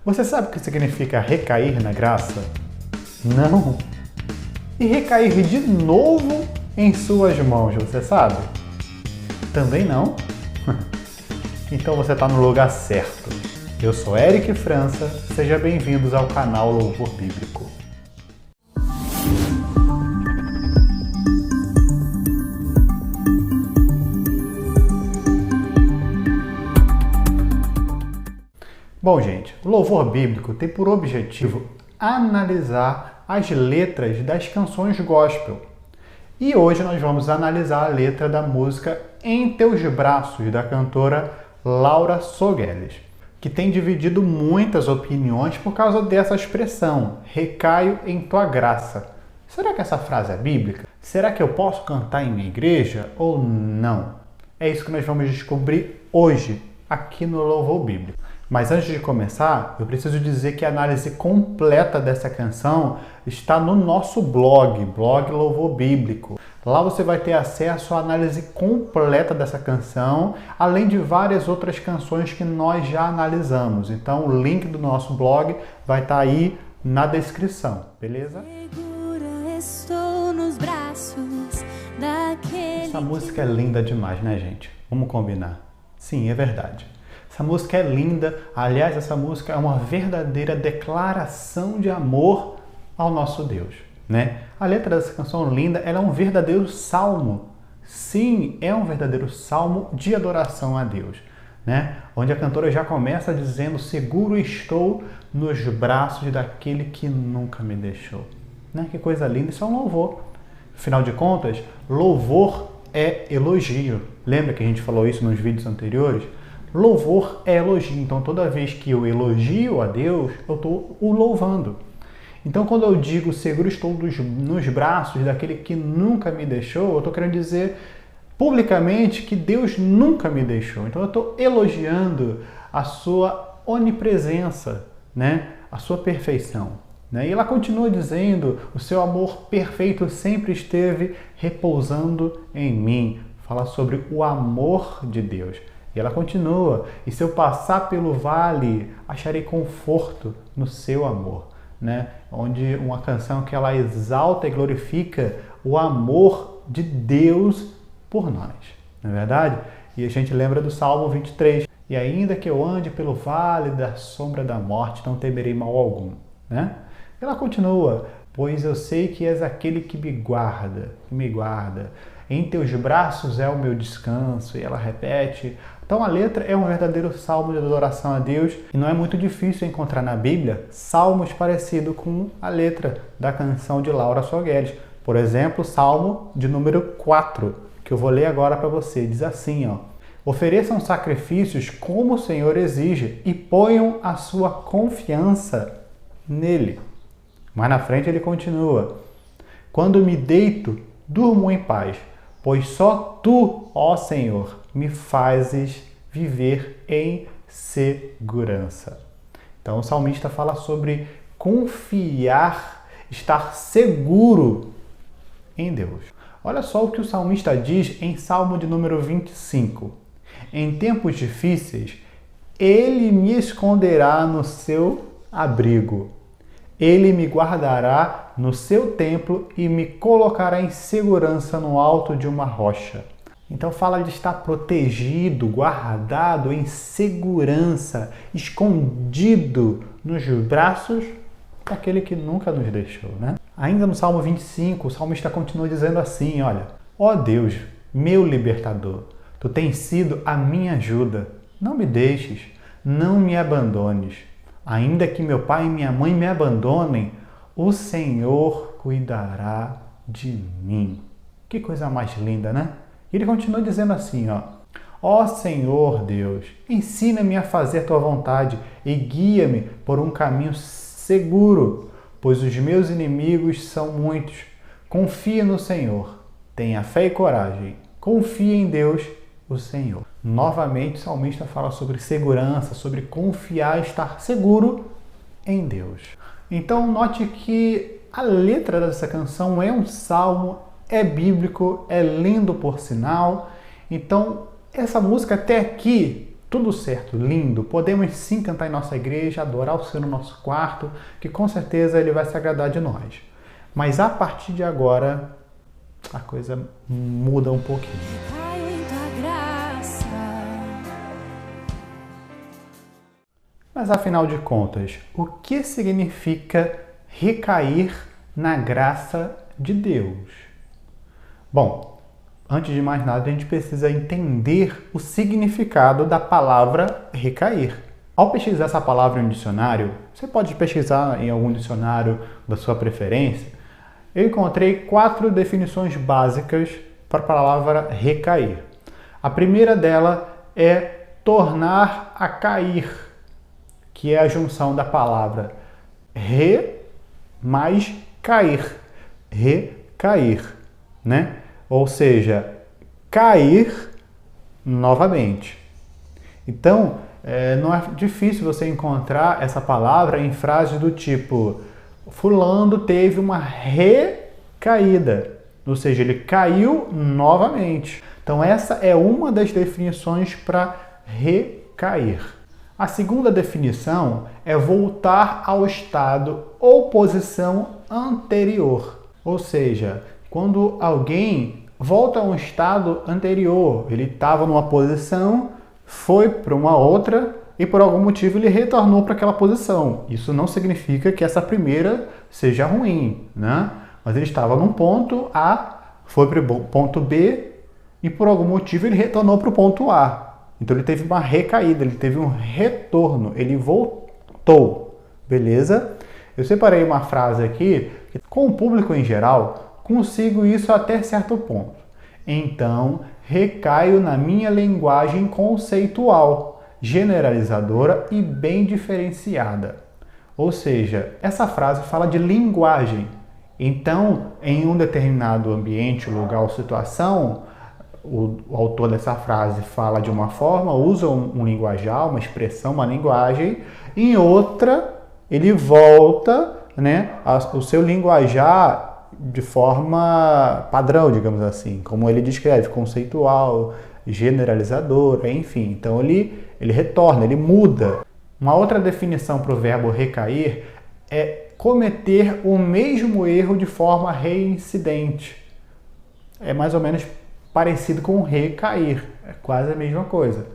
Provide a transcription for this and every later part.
Você sabe o que significa recair na graça? Não. E recair de novo em suas mãos, você sabe? Também não? Então você está no lugar certo. Eu sou Eric França, sejam bem-vindos ao canal Louvor Bíblico. Bom, gente, o Louvor Bíblico tem por objetivo analisar as letras das canções gospel. E hoje nós vamos analisar a letra da música Em Teus Braços, da cantora Laura Sogueles, que tem dividido muitas opiniões por causa dessa expressão, recaio em tua graça. Será que essa frase é bíblica? Será que eu posso cantar em minha igreja ou não? É isso que nós vamos descobrir hoje, aqui no Louvor Bíblico. Mas antes de começar, eu preciso dizer que a análise completa dessa canção está no nosso blog Louvor Bíblico. Lá você vai ter acesso à análise completa dessa canção, além de várias outras canções que nós já analisamos. Então o link do nosso blog vai estar aí na descrição, beleza? Estou nos braços daquele... Essa música é linda demais, né, gente? Vamos combinar? Sim, é verdade. Essa música é linda, aliás, essa música é uma verdadeira declaração de amor ao nosso Deus, né? A letra dessa canção linda, ela é um verdadeiro salmo. Sim, é um verdadeiro salmo de adoração a Deus, né? Onde a cantora já começa dizendo: seguro estou nos braços daquele que nunca me deixou. Né? Que coisa linda, isso é um louvor. Afinal de contas, louvor é elogio. Lembra que a gente falou isso nos vídeos anteriores? Louvor é elogio, então toda vez que eu elogio a Deus, eu estou o louvando. Então quando eu digo seguro estou nos braços daquele que nunca me deixou, eu estou querendo dizer publicamente que Deus nunca me deixou. Então eu estou elogiando a sua onipresença, né? A sua perfeição. Né? E ela continua dizendo: o seu amor perfeito sempre esteve repousando em mim. Fala sobre o amor de Deus. E ela continua: e se eu passar pelo vale, acharei conforto no seu amor. Né? Onde uma canção que ela exalta e glorifica o amor de Deus por nós. Não é verdade? E a gente lembra do Salmo 23. E ainda que eu ande pelo vale da sombra da morte, não temerei mal algum. Né? Ela continua: pois eu sei que és aquele que me guarda. Em teus braços é o meu descanso. E ela repete. Então a letra é um verdadeiro salmo de adoração a Deus e não é muito difícil encontrar na Bíblia salmos parecidos com a letra da canção de Laura Sogueles. Por exemplo, o Salmo de número 4, que eu vou ler agora para você. Diz assim, ó: ofereçam sacrifícios como o Senhor exige e ponham a sua confiança nele. Mais na frente ele continua: quando me deito, durmo em paz, pois só tu, ó Senhor, me fazes viver em segurança. Então o salmista fala sobre confiar, estar seguro em Deus. Olha só o que o salmista diz em Salmo de número 25. Em tempos difíceis, ele me esconderá no seu abrigo. Ele me guardará no seu templo e me colocará em segurança no alto de uma rocha. Então fala de estar protegido, guardado em segurança, escondido nos braços daquele que nunca nos deixou, né? Ainda no Salmo 25, o salmista continua dizendo assim, olha: ó Deus, meu libertador, tu tens sido a minha ajuda. Não me deixes, não me abandones. Ainda que meu pai e minha mãe me abandonem, o Senhor cuidará de mim. Que coisa mais linda, né? E ele continua dizendo assim, ó Senhor Deus, ensina-me a fazer tua vontade e guia-me por um caminho seguro, pois os meus inimigos são muitos. Confia no Senhor, tenha fé e coragem, confia em Deus, o Senhor. Novamente o salmista fala sobre segurança, sobre confiar, estar seguro em Deus. Então note que a letra dessa canção é um salmo, é bíblico, é lindo por sinal. Então essa música até aqui tudo certo, lindo. Podemos sim cantar em nossa igreja, adorar o Senhor no nosso quarto, que com certeza Ele vai se agradar de nós. Mas a partir de agora, a coisa muda um pouquinho. Caio em tua graça. Mas afinal de contas, o que significa recair na graça de Deus? Bom, antes de mais nada, a gente precisa entender o significado da palavra recair. Ao pesquisar essa palavra em um dicionário, você pode pesquisar em algum dicionário da sua preferência, eu encontrei 4 definições básicas para a palavra recair. A primeira dela é tornar a cair, que é a junção da palavra re mais cair. Recair, né? Ou seja, cair novamente. Então, não é difícil você encontrar essa palavra em frases do tipo fulano teve uma recaída, ou seja, ele caiu novamente. Então, essa é uma das definições para recair. A segunda definição é voltar ao estado ou posição anterior. Ou seja, quando alguém volta a um estado anterior, ele estava numa posição, foi para uma outra e por algum motivo ele retornou para aquela posição. Isso não significa que essa primeira seja ruim, né? Mas ele estava num ponto A, foi para o ponto B e por algum motivo ele retornou para o ponto A. Então ele teve uma recaída, ele teve um retorno, ele voltou, beleza? Eu separei uma frase aqui, que, com o público em geral, consigo isso até certo ponto. Então, recaio na minha linguagem conceitual, generalizadora e bem diferenciada. Ou seja, essa frase fala de linguagem. Então, em um determinado ambiente, lugar ou situação, o autor dessa frase fala de uma forma, usa um linguajar, uma expressão, uma linguagem, em outra ele volta, né, o seu linguajar de forma padrão, digamos assim, como ele descreve, conceitual, generalizadora, enfim. Então ele retorna, ele muda. Uma outra definição para o verbo recair é cometer o mesmo erro de forma reincidente. É mais ou menos parecido com recair, é quase a mesma coisa.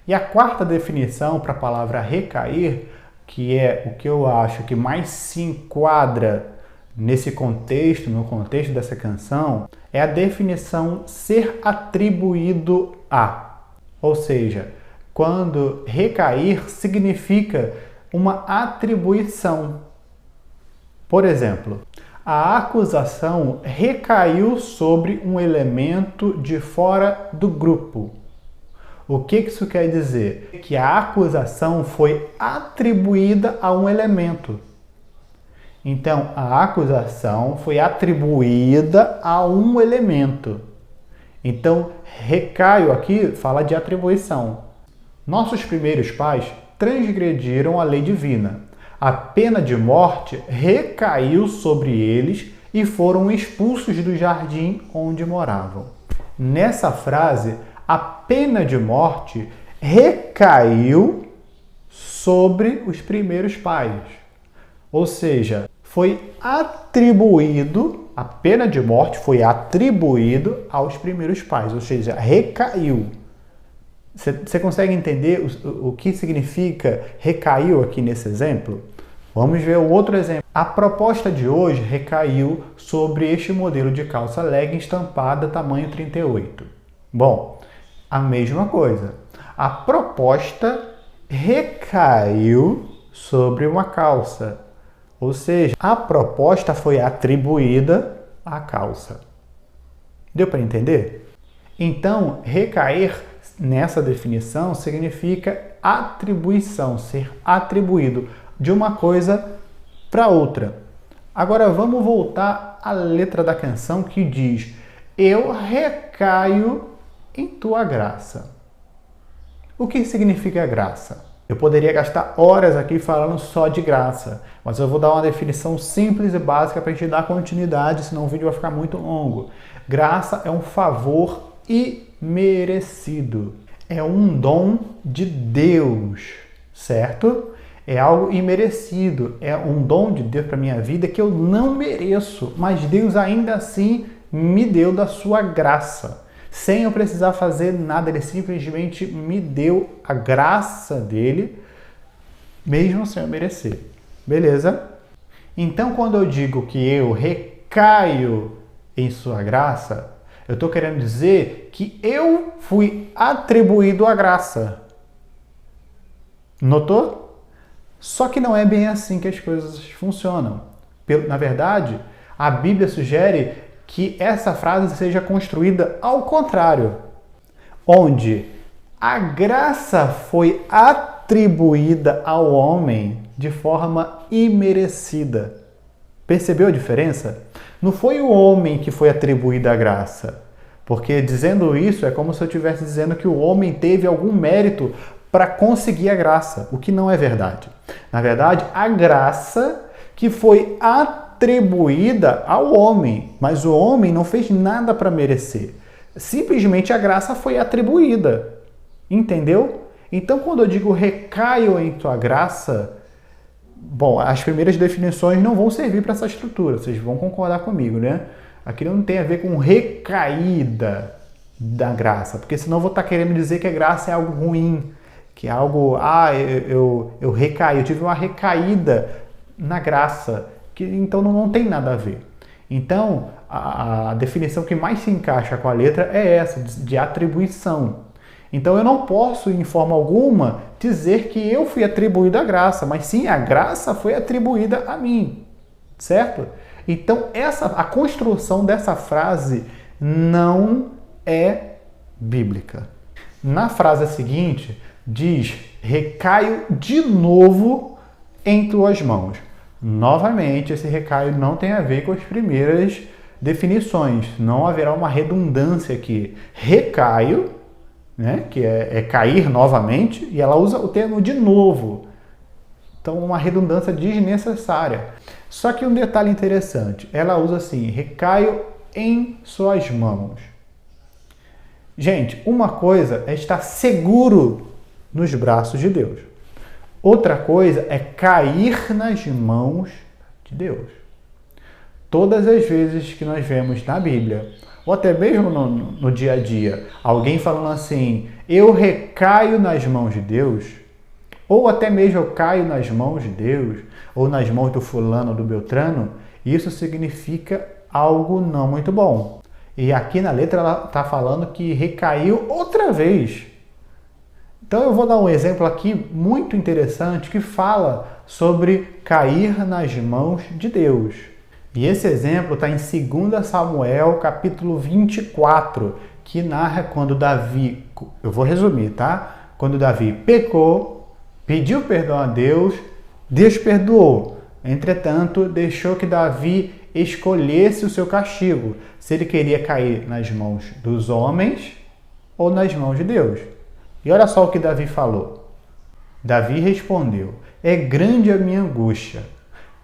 E a quarta definição para a palavra recair, que é o que eu acho que mais se enquadra nesse contexto, no contexto dessa canção, é a definição ser atribuído a. Ou seja, quando recair significa uma atribuição. Por exemplo, a acusação recaiu sobre um elemento de fora do grupo. O que isso quer dizer? Que a acusação foi atribuída a um elemento. Então, a acusação foi atribuída a um elemento. Então, recaio aqui fala de atribuição. Nossos primeiros pais transgrediram a lei divina. A pena de morte recaiu sobre eles e foram expulsos do jardim onde moravam. Nessa frase, a pena de morte recaiu sobre os primeiros pais. Ou seja, foi atribuído, a pena de morte foi atribuído aos primeiros pais, ou seja, recaiu. Você consegue entender o que significa recaiu aqui nesse exemplo? Vamos ver o outro exemplo. A proposta de hoje recaiu sobre este modelo de calça legging estampada tamanho 38. Bom, a mesma coisa. A proposta recaiu sobre uma calça. Ou seja, a proposta foi atribuída à calça. Deu para entender? Então, recair nessa definição significa atribuição, ser atribuído de uma coisa para outra. Agora vamos voltar à letra da canção que diz: eu recaio em tua graça. O que significa graça? Eu poderia gastar horas aqui falando só de graça, mas eu vou dar uma definição simples e básica para a gente dar continuidade, senão o vídeo vai ficar muito longo. Graça é um favor imerecido. é um dom de Deus, certo? É algo imerecido, é um dom de Deus para a minha vida que eu não mereço, mas Deus ainda assim me deu da sua graça. Sem eu precisar fazer nada, Ele simplesmente me deu a graça dele, mesmo sem eu merecer. Beleza? Então, quando eu digo que eu recaio em sua graça, eu estou querendo dizer que eu fui atribuído a graça. Notou? Só que não é bem assim que as coisas funcionam. Na verdade, a Bíblia sugere que essa frase seja construída ao contrário, onde a graça foi atribuída ao homem de forma imerecida. Percebeu a diferença? Não foi o homem que foi atribuído a graça, porque dizendo isso é como se eu estivesse dizendo que o homem teve algum mérito para conseguir a graça, o que não é verdade. Na verdade, a graça que foi atribuída ao homem, mas o homem não fez nada para merecer. Simplesmente a graça foi atribuída. Entendeu? Então, quando eu digo recaio em tua graça, bom, as primeiras definições não vão servir para essa estrutura, vocês vão concordar comigo, né? Aqui não tem a ver com recaída da graça, porque senão eu vou estar querendo dizer que a graça é algo ruim, que é algo, eu recaí, eu tive uma recaída na graça, que então não tem nada a ver. Então, a definição que mais se encaixa com a letra é essa, de atribuição. Então, eu não posso, em forma alguma, dizer que eu fui atribuído a graça, mas sim, a graça foi atribuída a mim, certo? Então, a construção dessa frase não é bíblica. Na frase seguinte, diz, recaio de novo em tuas mãos. Novamente, esse recaio não tem a ver com as primeiras definições. Não haverá uma redundância aqui. Recaio, né, que é cair novamente, e ela usa o termo de novo. Então, uma redundância desnecessária. Só que um detalhe interessante, ela usa assim, recaio em suas mãos. Gente, uma coisa é estar seguro nos braços de Deus. Outra coisa é cair nas mãos de Deus. Todas as vezes que nós vemos na Bíblia, ou até mesmo no dia a dia, alguém falando assim, eu recaio nas mãos de Deus, ou até mesmo eu caio nas mãos de Deus, ou nas mãos do fulano ou do beltrano, isso significa algo não muito bom. E aqui na letra ela está falando que recaiu outra vez. Então eu vou dar um exemplo aqui muito interessante que fala sobre cair nas mãos de Deus. E esse exemplo está em 2 Samuel, capítulo 24, que narra quando Davi, eu vou resumir, tá? Quando Davi pecou, pediu perdão a Deus, Deus perdoou. Entretanto, deixou que Davi escolhesse o seu castigo, se ele queria cair nas mãos dos homens ou nas mãos de Deus. E olha só o que Davi falou. Davi respondeu, é grande a minha angústia.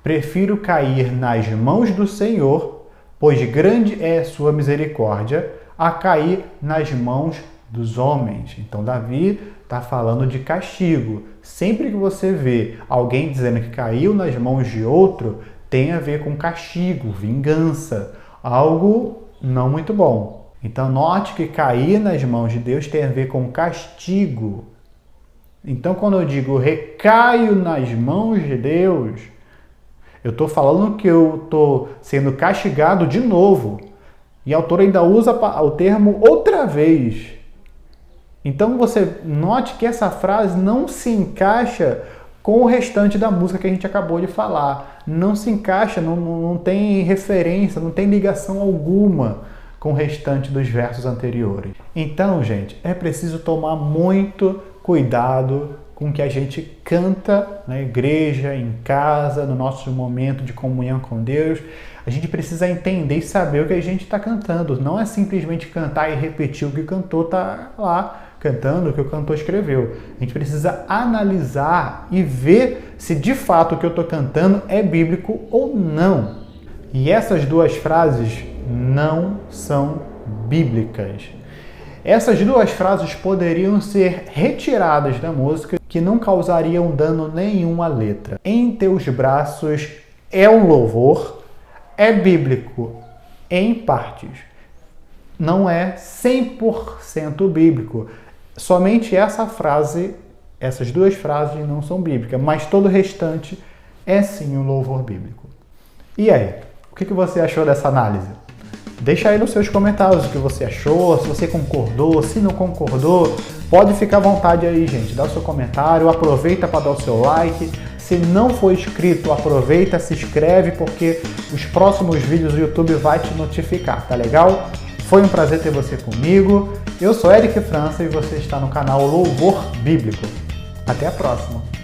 Prefiro cair nas mãos do Senhor, pois grande é a sua misericórdia, a cair nas mãos dos homens. Então, Davi está falando de castigo. Sempre que você vê alguém dizendo que caiu nas mãos de outro, tem a ver com castigo, vingança, algo não muito bom. Então, note que cair nas mãos de Deus tem a ver com castigo. Então, quando eu digo recaio nas mãos de Deus, eu estou falando que eu estou sendo castigado de novo. E a autora ainda usa o termo outra vez. Então, você note que essa frase não se encaixa com o restante da música que a gente acabou de falar. Não se encaixa, não tem referência, não tem ligação alguma com o restante dos versos anteriores. Então, gente, é preciso tomar muito cuidado com o que a gente canta na igreja, em casa, no nosso momento de comunhão com Deus. A gente precisa entender e saber o que a gente está cantando. Não é simplesmente cantar e repetir o que o cantor está lá cantando, o que o cantor escreveu. A gente precisa analisar e ver se de fato o que eu estou cantando é bíblico ou não. E essas duas frases não são bíblicas. Essas duas frases poderiam ser retiradas da música, que não causariam dano nenhum à letra. Em teus braços é um louvor, é bíblico em partes. Não é 100% bíblico. Somente essa frase, essas duas frases não são bíblicas, mas todo o restante é sim um louvor bíblico. E aí, o que você achou dessa análise? Deixa aí nos seus comentários o que você achou, se você concordou, se não concordou. Pode ficar à vontade aí, gente. Dá o seu comentário, aproveita para dar o seu like. Se não for inscrito, aproveita, se inscreve, porque os próximos vídeos do YouTube vai te notificar, tá legal? Foi um prazer ter você comigo. Eu sou Eric França e você está no canal Louvor Bíblico. Até a próxima!